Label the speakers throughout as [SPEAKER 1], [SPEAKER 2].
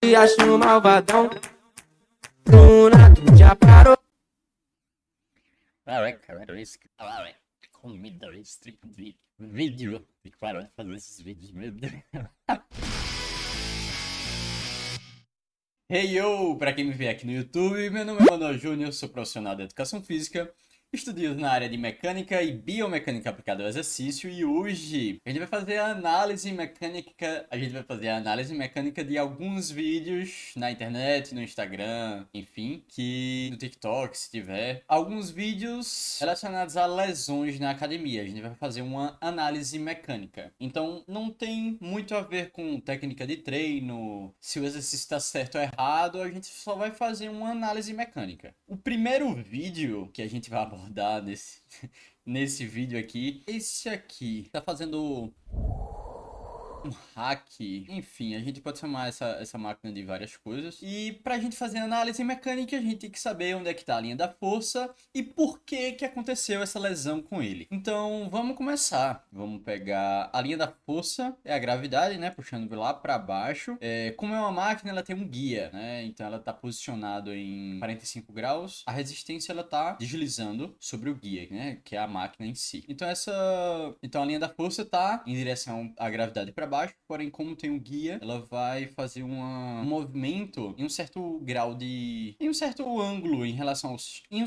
[SPEAKER 1] te acho malvadão. Bruna, tu já parou?
[SPEAKER 2] Cara, esse cara comida esse tipo de vídeo. E para fazer esses vídeos, meu Deus. Hey yo! Pra quem me vê aqui no YouTube, meu nome é Manuel Júnior, sou profissional de educação física, estudio na área de mecânica e biomecânica aplicada ao exercício e hoje a gente vai fazer a análise mecânica de alguns vídeos na internet, no Instagram, enfim, que no TikTok, se tiver, alguns vídeos relacionados a lesões na academia. A gente vai fazer uma análise mecânica. Então não tem muito a ver com técnica de treino, se o exercício está certo ou errado, a gente só vai fazer uma análise mecânica. O primeiro vídeo que a gente vai abordar nesse vídeo aqui, esse aqui, tá fazendo um hack, enfim, a gente pode chamar essa máquina de várias coisas. E pra gente fazer análise mecânica, a gente tem que saber onde é que tá a linha da força e por que que aconteceu essa lesão com ele. Então, vamos começar. Vamos pegar a linha da força, é a gravidade, né, puxando lá pra baixo. Como é uma máquina, ela tem um guia, né, então ela tá posicionado em 45 graus. A resistência, ela tá deslizando sobre o guia, né, que é a máquina em si. Então, a linha da força tá em direção à gravidade pra baixo, porém como tem um guia, ela vai fazer um movimento em um certo grau em um certo ângulo em relação em um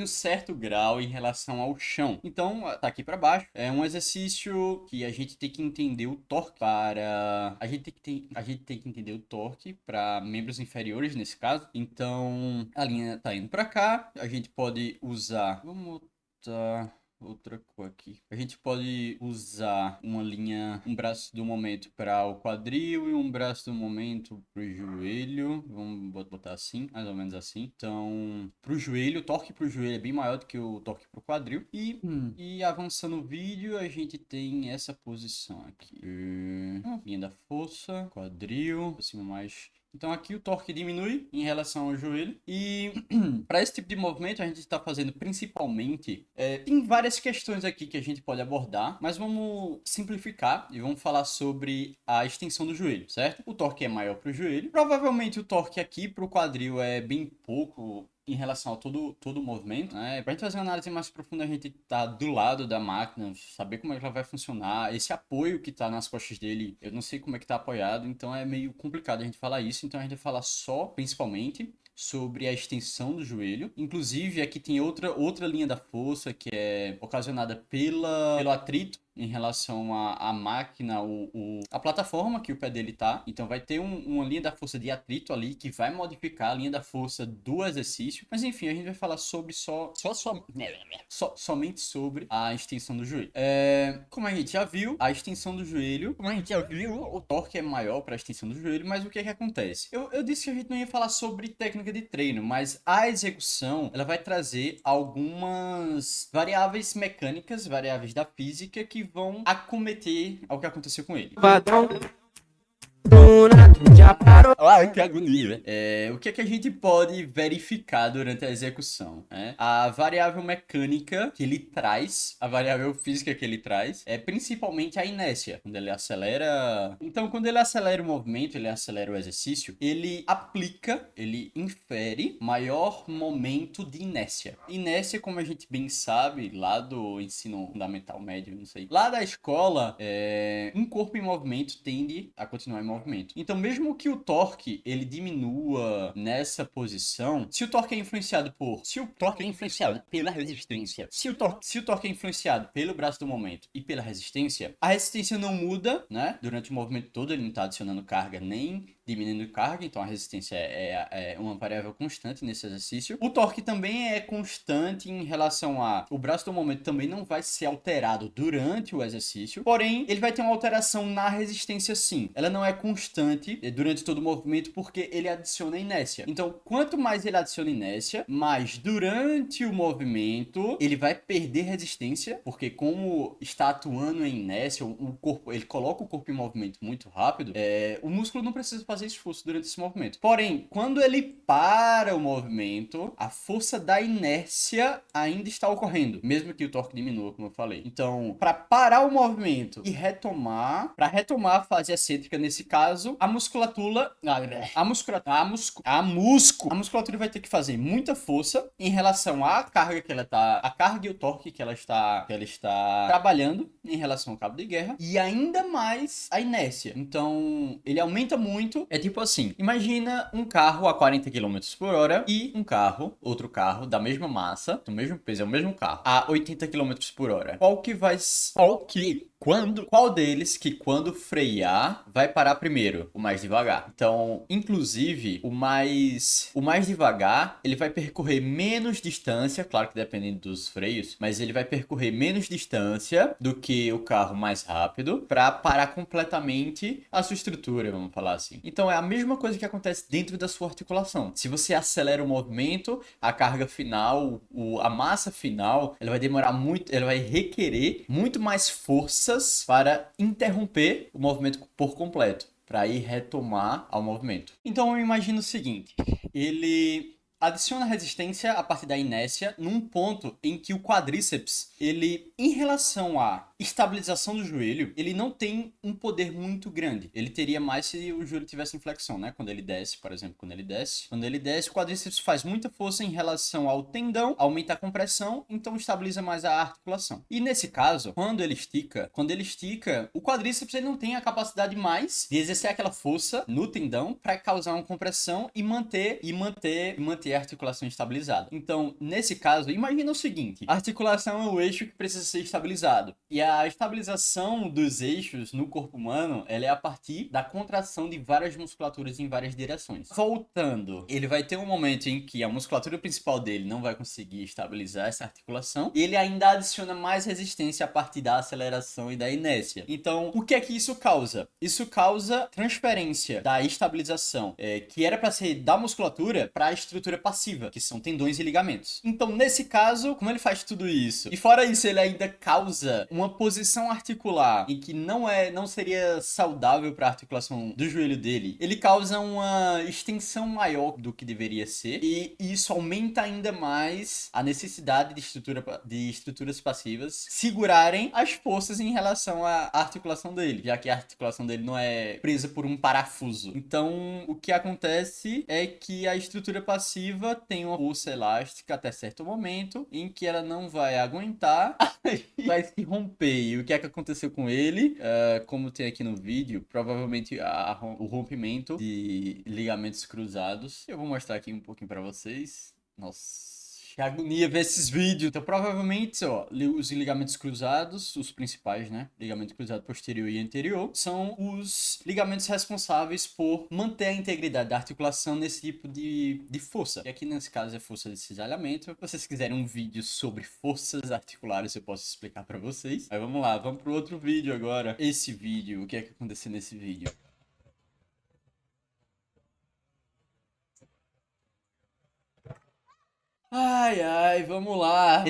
[SPEAKER 2] certo grau em relação ao chão. Então, tá aqui para baixo. É um exercício que a gente tem que entender o torque para a gente tem que entender o torque para membros inferiores nesse caso. Então, a linha tá indo para cá. A gente pode usar, vamos botar outra cor aqui. A gente pode usar um braço do momento para o quadril e um braço do momento para o joelho. Vamos botar assim, mais ou menos assim. Então, para o joelho, o torque para o joelho é bem maior do que o torque para o quadril. E avançando o vídeo, a gente tem essa posição aqui. Linha da força, quadril, por cima mais. Então aqui o torque diminui em relação ao joelho e para esse tipo de movimento a gente está fazendo principalmente, tem várias questões aqui que a gente pode abordar, mas vamos simplificar e vamos falar sobre a extensão do joelho, certo? O torque é maior para o joelho, provavelmente o torque aqui para o quadril é bem pouco em relação a todo o movimento, né? Pra gente fazer uma análise mais profunda, a gente tá do lado da máquina, saber como é que ela vai funcionar, esse apoio que tá nas costas dele, eu não sei como é que tá apoiado, então é meio complicado a gente falar isso, então a gente vai falar só, principalmente, sobre a extensão do joelho. Inclusive, aqui tem outra linha da força que é ocasionada pelo atrito em relação à máquina, a plataforma que o pé dele tá. Então vai ter uma linha da força de atrito ali que vai modificar a linha da força do exercício. Mas enfim, a gente vai falar sobre somente sobre a extensão do joelho. Como a gente já viu, a extensão do joelho, o torque é maior para a extensão do joelho, mas o que é que acontece? Eu disse que a gente não ia falar sobre técnica de treino, mas a execução, ela vai trazer algumas variáveis mecânicas, variáveis da física que vão acometer ao que aconteceu com ele.
[SPEAKER 1] Malvadão. Bruna, tu já parou?
[SPEAKER 2] Que agonia. O que é que a gente pode verificar durante a execução? A variável mecânica que ele traz, a variável física que ele traz, é principalmente a inércia. Quando ele acelera... Então, quando ele acelera o movimento, ele acelera o exercício, ele infere maior momento de inércia. Inércia, como a gente bem sabe, lá do ensino fundamental médio, não sei, lá da escola, um corpo em movimento tende a continuar em movimento. Então, mesmo que o torque ele diminua nessa posição, se o torque é influenciado pela resistência, se o torque é influenciado pelo braço do momento e pela resistência, a resistência não muda, né? Durante o movimento todo ele não está adicionando carga nem diminuindo carga, então a resistência é uma variável constante nesse exercício. O torque também é constante em relação o braço do momento também não vai ser alterado durante o exercício, porém ele vai ter uma alteração na resistência sim. Ela não é constante durante todo o movimento porque ele adiciona inércia. Então, quanto mais ele adiciona inércia, mais durante o movimento ele vai perder resistência, porque como está atuando em inércia, o corpo, ele coloca o corpo em movimento muito rápido, o músculo não precisa fazer esforço durante esse movimento. Porém, quando ele para o movimento, a força da inércia ainda está ocorrendo, mesmo que o torque diminua, como eu falei. Então, para parar o movimento e para retomar a fase excêntrica nesse caso, a musculatura vai ter que fazer muita força em relação à carga que ela tá, a carga e o torque que ela está trabalhando em relação ao cabo de guerra, e ainda mais a inércia. Então, ele aumenta muito. É tipo assim, imagina um carro a 40 km por hora e outro carro da mesma massa, do mesmo peso, é o mesmo carro, a 80 km por hora. Qual deles que quando frear vai parar primeiro? O mais devagar. Então, inclusive, o mais devagar, ele vai percorrer menos distância, claro que dependendo dos freios, mas ele vai percorrer menos distância do que o carro mais rápido para parar completamente a sua estrutura, vamos falar assim. Então, é a mesma coisa que acontece dentro da sua articulação. Se você acelera o movimento, a carga final, a massa final, ela vai demorar muito, ela vai requerer muito mais forças para interromper o movimento por completo, para ir retomar ao movimento. Então eu imagino o seguinte, ele adiciona resistência a partir da inércia num ponto em que o quadríceps, ele, em relação à estabilização do joelho, ele não tem um poder muito grande. Ele teria mais se o joelho tivesse em flexão, né? Quando ele desce, por exemplo, quando ele desce, o quadríceps faz muita força em relação ao tendão, aumenta a compressão, então estabiliza mais a articulação. E nesse caso, quando ele estica, o quadríceps ele não tem a capacidade mais de exercer aquela força no tendão para causar uma compressão e manter a articulação estabilizada. Então, nesse caso, imagina o seguinte, a articulação é o eixo que precisa ser estabilizado. E a estabilização dos eixos no corpo humano, ela é a partir da contração de várias musculaturas em várias direções. Voltando, ele vai ter um momento em que a musculatura principal dele não vai conseguir estabilizar essa articulação, e ele ainda adiciona mais resistência a partir da aceleração e da inércia. Então, o que é que isso causa? Isso causa transferência da estabilização, que era para ser da musculatura para a estrutura passiva, que são tendões e ligamentos. Então, nesse caso, como ele faz tudo isso? E fora isso, ele ainda causa uma posição articular em que não seria saudável para a articulação do joelho dele. Ele causa uma extensão maior do que deveria ser, e isso aumenta ainda mais a necessidade de estruturas passivas segurarem as forças em relação à articulação dele, já que a articulação dele não é presa por um parafuso. Então, o que acontece é que a estrutura passiva tem uma força elástica até certo momento em que ela não vai aguentar e vai se romper. E o que é que aconteceu com ele? Como tem aqui no vídeo, provavelmente o rompimento de ligamentos cruzados. Eu vou mostrar aqui um pouquinho para vocês. Nossa, que agonia ver esses vídeos. Então, provavelmente, ó, os ligamentos cruzados, os principais, né? Ligamento cruzado posterior e anterior, são os ligamentos responsáveis por manter a integridade da articulação nesse tipo de força. E aqui, nesse caso, é força de cisalhamento. Se vocês quiserem um vídeo sobre forças articulares, eu posso explicar para vocês. Mas vamos lá, vamos pro outro vídeo agora. Esse vídeo, o que é que aconteceu nesse vídeo? Ai, vamos lá.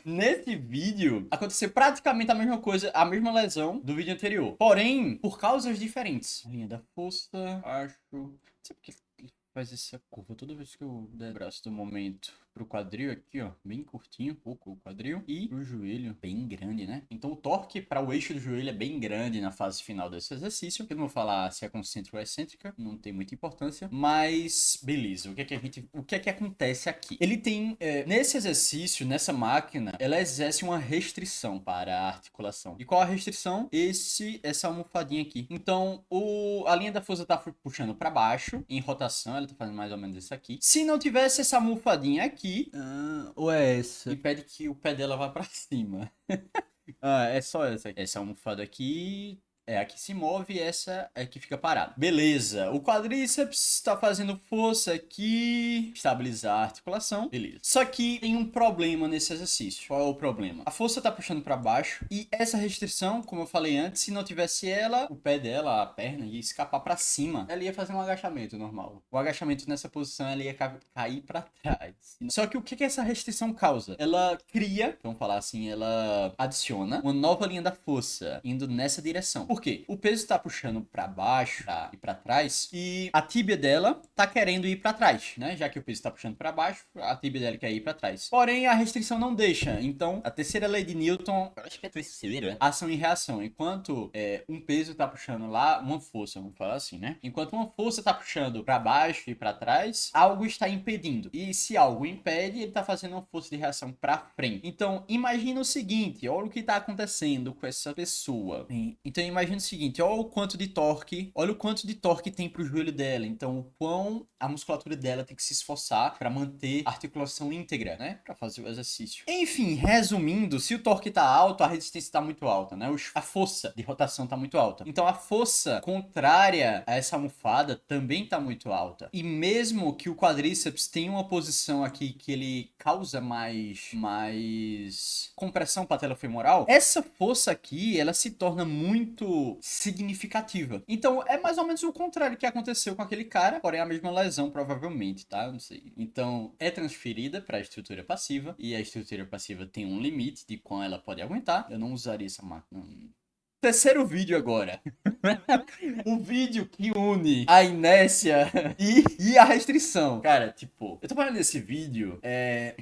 [SPEAKER 2] Nesse vídeo, aconteceu praticamente a mesma coisa, a mesma lesão do vídeo anterior. Porém, por causas diferentes. A linha da força, acho... Não sei porque ele faz essa curva toda vez que eu der o braço do momento pro quadril aqui, ó, bem curtinho, pouco o quadril, e pro joelho bem grande, né? Então o torque para o eixo do joelho é bem grande na fase final desse exercício. Eu não vou falar se é concêntrica ou excêntrica, não tem muita importância, mas beleza. O que é que acontece aqui? Ele tem, nesse exercício, nessa máquina, ela exerce uma restrição para a articulação. E qual a restrição? Essa almofadinha aqui. Então, a linha da força tá puxando para baixo, em rotação, ela tá fazendo mais ou menos isso aqui. Se não tivesse essa almofadinha aqui, ou é essa? Impede que o pé dela vá pra cima. É só essa aqui. Essa almofada aqui é a que se move e essa é que fica parada. Beleza. O quadríceps está fazendo força aqui, estabilizar a articulação. Beleza. Só que tem um problema nesse exercício. Qual é o problema? A força está puxando para baixo e essa restrição, como eu falei antes, se não tivesse ela, o pé dela, a perna, ia escapar para cima. Ela ia fazer um agachamento normal. O agachamento nessa posição, ela ia cair para trás. Só que o que essa restrição causa? Ela cria, vamos falar assim, ela adiciona uma nova linha da força indo nessa direção. Por quê? O peso tá puxando pra baixo e pra trás e a tíbia dela tá querendo ir pra trás, né? Já que o peso tá puxando pra baixo, a tíbia dela quer ir pra trás. Porém, a restrição não deixa. Então, a terceira lei de Newton, acho que é terceira, ação e reação. Enquanto um peso tá puxando lá, uma força, vamos falar assim, né? Enquanto uma força tá puxando pra baixo e pra trás, algo está impedindo. E se algo impede, ele tá fazendo uma força de reação pra frente. Então, imagina o seguinte, olha o que tá acontecendo com essa pessoa. Então, imagina o seguinte, olha o quanto de torque tem pro joelho dela. Então, o quão a musculatura dela tem que se esforçar pra manter a articulação íntegra, né? Pra fazer o exercício. Enfim, resumindo, se o torque tá alto, a resistência tá muito alta, né? A força de rotação tá muito alta. Então, a força contrária a essa almofada também tá muito alta. E mesmo que o quadríceps tenha uma posição aqui que ele causa mais compressão patelofemoral, essa força aqui, ela se torna muito significativa. Então, é mais ou menos o contrário que aconteceu com aquele cara, porém a mesma lesão, provavelmente, tá? Não sei. Então, é transferida para a estrutura passiva, e a estrutura passiva tem um limite de quão ela pode aguentar. Eu não usaria essa máquina. Terceiro vídeo agora. O vídeo que une a inércia e a restrição. Cara, tipo, eu tô falando desse vídeo, é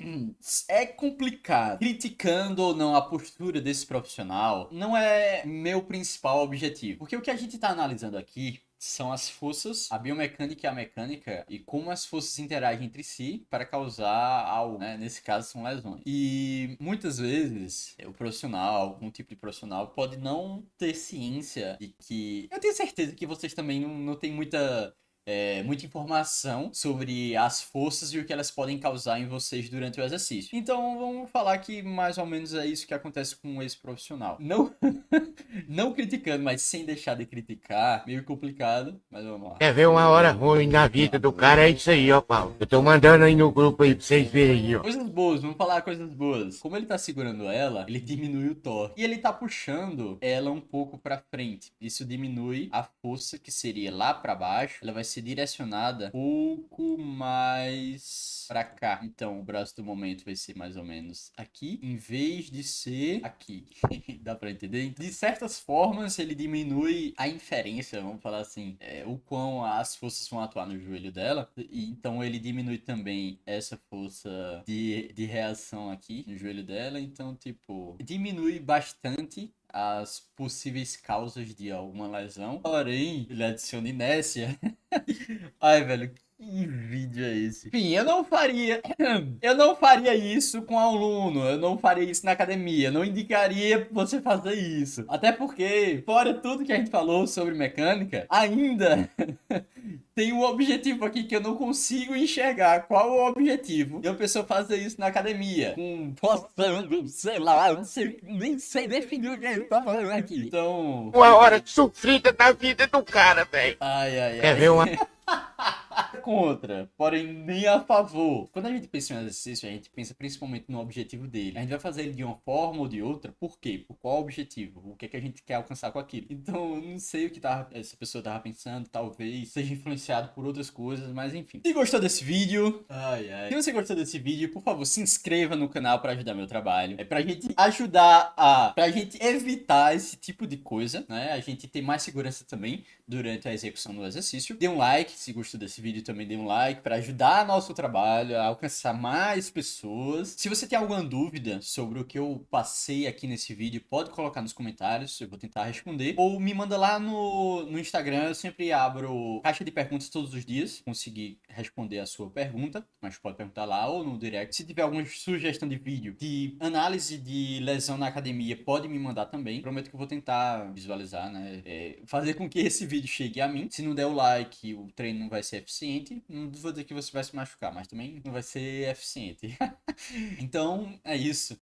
[SPEAKER 2] complicado. Criticando ou não a postura desse profissional não é meu principal objetivo. Porque o que a gente tá analisando aqui são as forças, a biomecânica e a mecânica, e como as forças interagem entre si para causar algo, né? Nesse caso, são lesões. E muitas vezes, o profissional, algum tipo de profissional, pode não ter ciência de que... Eu tenho certeza que vocês também não têm muita informação sobre as forças e o que elas podem causar em vocês durante o exercício. Então, vamos falar que mais ou menos é isso que acontece com esse profissional. Não, não criticando, mas sem deixar de criticar, meio complicado, mas vamos lá.
[SPEAKER 3] Quer ver uma hora ruim na vida do cara? É isso aí, ó, Paulo. Eu tô mandando aí no grupo aí pra vocês verem aí, ó.
[SPEAKER 2] Coisas boas, vamos falar coisas boas. Como ele tá segurando ela, ele diminui o torque. E ele tá puxando ela um pouco pra frente. Isso diminui a força que seria lá pra baixo. Ela vai ser direcionada um pouco mais pra cá. Então, o braço do momento vai ser mais ou menos aqui, em vez de ser aqui. Dá pra entender? De certas formas, ele diminui a inferência, vamos falar assim, o quão as forças vão atuar no joelho dela. E então, ele diminui também essa força de reação aqui no joelho dela. Então, tipo, diminui bastante as possíveis causas de alguma lesão. Porém, ele adiciona inércia. Ai, velho, que vídeo é esse? Enfim, eu não faria isso com aluno, eu não faria isso na academia, eu não indicaria você fazer isso. Até porque, fora tudo que a gente falou sobre mecânica, ainda tem um objetivo aqui que eu não consigo enxergar. Qual é o objetivo de uma pessoa fazer isso na academia? Postando, sei lá, eu não sei, nem sei definir o que ele tá falando aqui. Então...
[SPEAKER 3] Uma hora sofrida na vida do cara, velho.
[SPEAKER 2] Ai.
[SPEAKER 3] Quer ver uma...
[SPEAKER 2] Contra, porém nem a favor. Quando a gente pensa em um exercício, a gente pensa principalmente no objetivo dele. A gente vai fazer ele de uma forma ou de outra, por quê? Por qual objetivo? O que é que a gente quer alcançar com aquilo? Então, eu não sei o que essa pessoa tava pensando, talvez seja influenciado por outras coisas, mas enfim. Se gostou desse vídeo, se você gostou desse vídeo, por favor, se inscreva no canal pra ajudar meu trabalho. É pra gente pra gente evitar esse tipo de coisa, né? A gente ter mais segurança também durante a execução do exercício. Dê um like, se gostou desse vídeo também dê um like para ajudar nosso trabalho a alcançar mais pessoas. Se você tem alguma dúvida sobre o que eu passei aqui nesse vídeo, pode colocar nos comentários, eu vou tentar responder. Ou me manda lá no Instagram, eu sempre abro caixa de perguntas todos os dias, conseguir responder a sua pergunta, mas pode perguntar lá ou no direct. Se tiver alguma sugestão de vídeo de análise de lesão na academia, pode me mandar também. Prometo que eu vou tentar visualizar, né? Fazer com que esse vídeo chegue a mim. Se não der o like, o treino não vai ser eficiente. Não vou dizer que você vai se machucar, mas também não vai ser eficiente. Então, é isso.